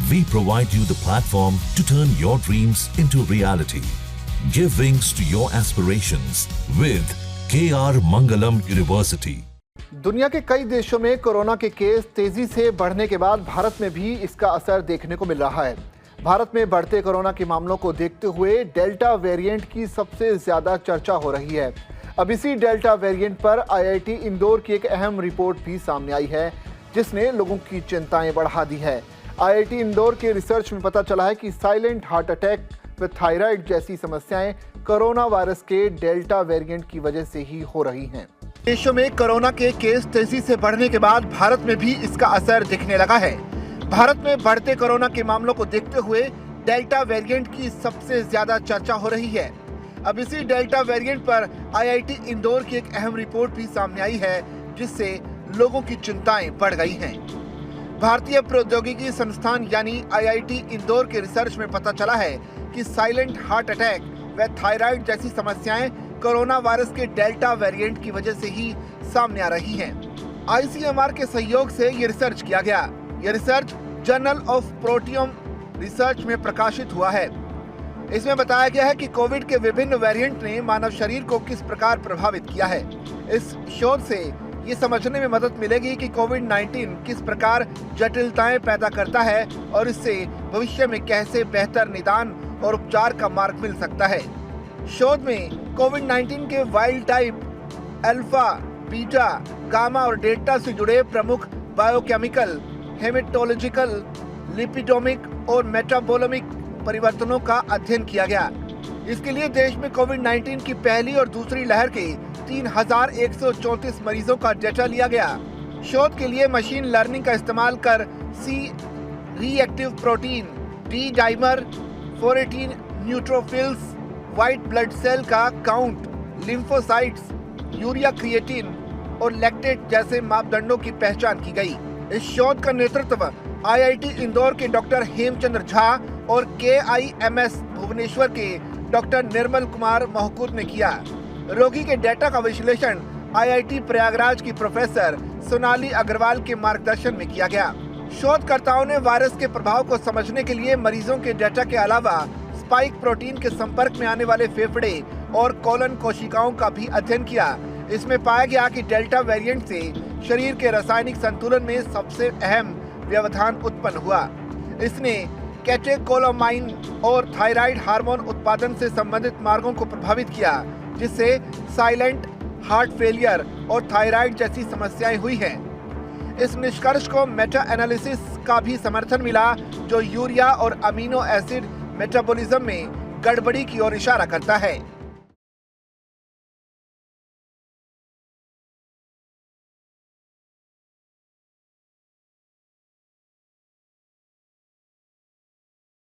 We provide you the platform to turn your dreams into reality. Give wings to your aspirations with KR Mangalam University. दुनिया के कई देशों में corona के case तेजी से बढ़ने के बाद भारत में भी इसका असर देखने को मिल रहा है। भारत में बढ़ते कोरोना के मामलों को देखते हुए डेल्टा वेरिएंट की सबसे ज्यादा चर्चा हो रही है। अब इसी डेल्टा वेरिएंट पर IIT इंदौर की एक अहम रिपोर्ट भी सामने आई है, जिसने लोगों की चिंताएं बढ़ा दी है। IIT इंदौर के रिसर्च में पता चला है कि साइलेंट हार्ट अटैक व थायराइड जैसी समस्याएं कोरोना वायरस के डेल्टा वेरिएंट की वजह से ही हो रही हैं। देशों में कोरोना के केस तेजी से बढ़ने के बाद भारत में भी इसका असर दिखने लगा है। भारत में बढ़ते कोरोना के मामलों को देखते हुए डेल्टा वेरिएंट की सबसे ज्यादा चर्चा हो रही है। अब इसी डेल्टा वेरिएंट पर IIT इंदौर की एक अहम रिपोर्ट भी सामने आई है, जिससे लोगों की चिंताएं बढ़ गई हैं। भारतीय प्रौद्योगिकी संस्थान यानी IIT इंदौर के रिसर्च में पता चला है कि साइलेंट हार्ट अटैक व थायराइड जैसी समस्याएं कोरोना वायरस के डेल्टा वेरिएंट की वजह से ही सामने आ रही हैं। ICMR के सहयोग से ये रिसर्च किया गया। ये research journal of proteome research में प्रकाशित हुआ है। इसमें बताया गया है कि कोविड के विभिन्न वेरिएंट ने मानव शरीर को किस प्रकार प्रभावित किया है। इस शोध से ये समझने में मदद मिलेगी कि कोविड-19 किस प्रकार जटिलताएं पैदा करता है और इससे भविष्य में कैसे बेहतर निदान और उपचार का मार्ग मिल सकता है। शोध में कोविड-19 के wild type, alpha, beta, gamma और डेल्टा से जुड़े प्रमुख बायोकेमिकल, हेमेटोलॉजिकल, लिपिडोमिक और मेटाबोलिक परिवर्तनों का अध्ययन किया गया। इसके लिए देश में कोविड-19 की पहली और दूसरी लहर के 3134 मरीजों का डेटा लिया गया। शोध के लिए मशीन लर्निंग का इस्तेमाल कर C reactive protein, D dimer, 418 neutrophils, white blood cell का काउंट, लिम्फोसाइट्स, यूरिया क्रिएटिन और लैक्टेट जैसे मापदंडों की पहचान की गई। इस शोध का नेतृत्व IIT इंदौर के डॉक्टर हेमचंद्र झा और KIMS भुवनेश्वर के डॉक्टर निर्मल कुमार महकूद ने किया। रोगी के डेटा का विश्लेषण IIT प्रयागराज की प्रोफेसर सोनाली अग्रवाल के मार्गदर्शन में किया गया। शोधकर्ताओं ने वायरस के प्रभाव को समझने के लिए मरीजों के डेटा के अलावा स्पाइक प्रोटीन के संपर्क में आने वाले फेफड़े और कोलन कोशिकाओं का भी अध्ययन किया। इसमें पाया गया कि डेल्टा वेरिएंट से शरीर के रासायनिक संतुलन में सबसे अहम व्यवधान उत्पन्न हुआ। इसने कैटेकोलामाइन और थायराइड हार्मोन उत्पादन से संबंधित मार्गों को प्रभावित किया, जिससे साइलेंट हार्ट फेलियर और थायराइड जैसी समस्याएं हुई हैं। इस निष्कर्ष को मेटा एनालिसिस का भी समर्थन मिला, जो यूरिया और अमीनो एसिड मेटाबॉलिज्म में गड़बड़ी की ओर इशारा करता है।